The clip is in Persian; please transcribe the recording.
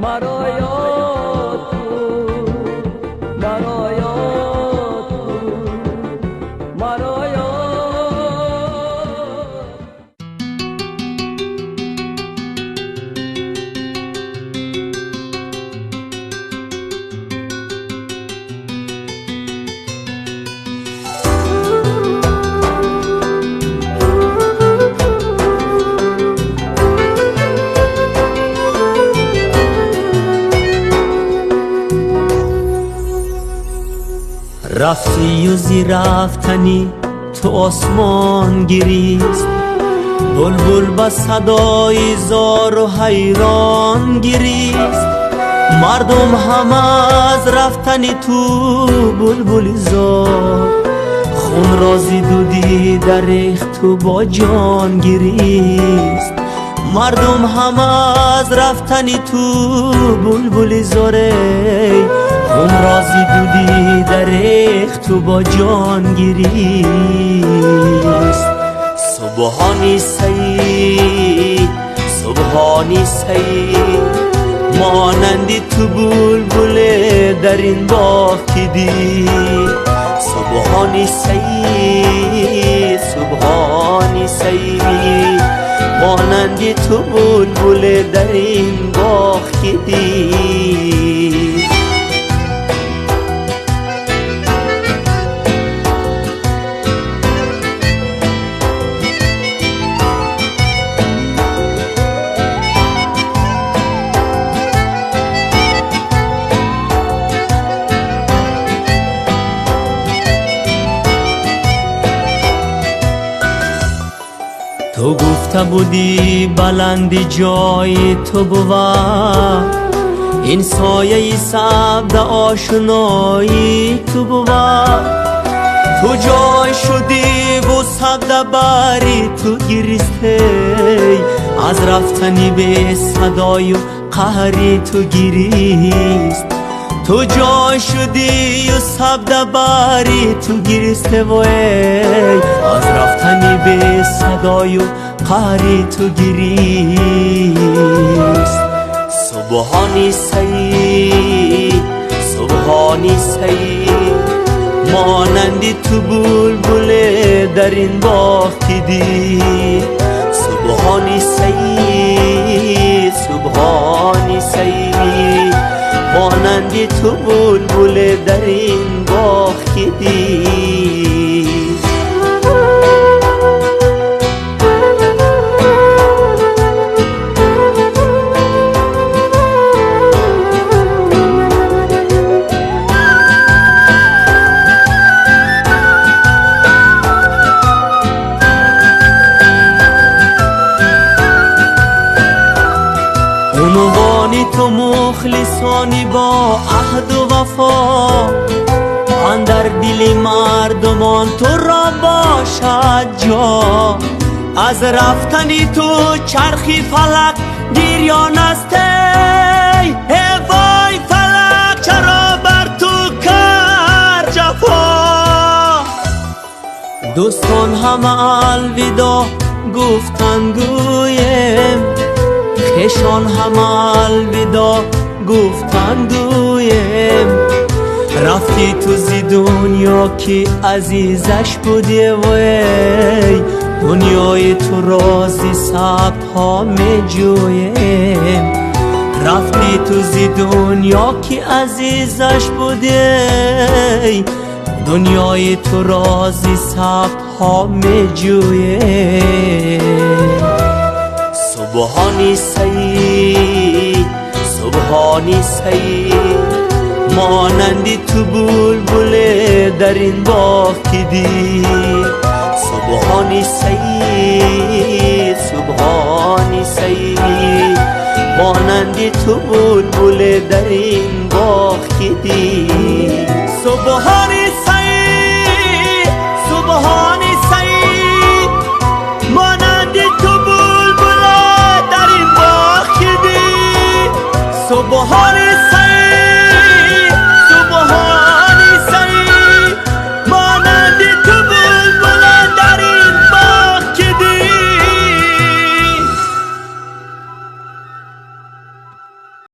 مرا یاد کن، مرا یاد کن، مرا یاد. رفتی و زی رفتنی تو آسمان گریست، بلبل با صدای زار و حیران گریست. مردم همه از رفتنی تو بلبل زار، خون رازی دودی در ریخت تو با جان گریست. مردم همه از رفتنی تو بلبل زاره، خون رازی دودی در ریخت تو با جان گریست. سبحانی سید، سبحانی سید، مانندی تو بلبل در این باغ که دید. سبحانی سید، سبحانی سید، مانندی تو بلبل در این باغ که دید. تو گفته بودی بلندی جای تو بود، این سایه سبز آشنایی تو بود. تو جای شدی و سبز باری تو گریسته، از رفتنی به صدای و قهری تو گریست. تو جای شدی و سبز باری تو گریسته و از رفتنی به صدای و قهری تو گریست. سبحانی سید، سبحانی سید، مانندی تو بلبل در این باغ که دید. سبحانی سید، سبحانی سید، مانندی تو بلبل در این باغ که دید. عنوانی تو مخلصانی با عهد و وفا، اندر دل مردمان تو را باشد جا. از رفتنی تو چرخی فلک گریان است، ای وای فلک چرا بر تو کرد جفا. دوستان همه الوداع گفتن گویم، خیشان همه الوداع گفتن گویم. رفتی تو زی دنیا که عزیزش بودی وی، دنیای تو رازی ثبت ها می جویم. رفتی تو زی دنیا که عزیزش بودی، دنیای تو رازی ثبت ها می جویم. سبحانی سید، سبحانی سید، مانندی تو بلبل در این باغ که دید. سبحانی سید، سبحانی سید، مانندی تو بلبل در این باغ که دید. سبحانی سید، سبحانی سید، مانندی تو بلبل در این باغ که دید. سبحانی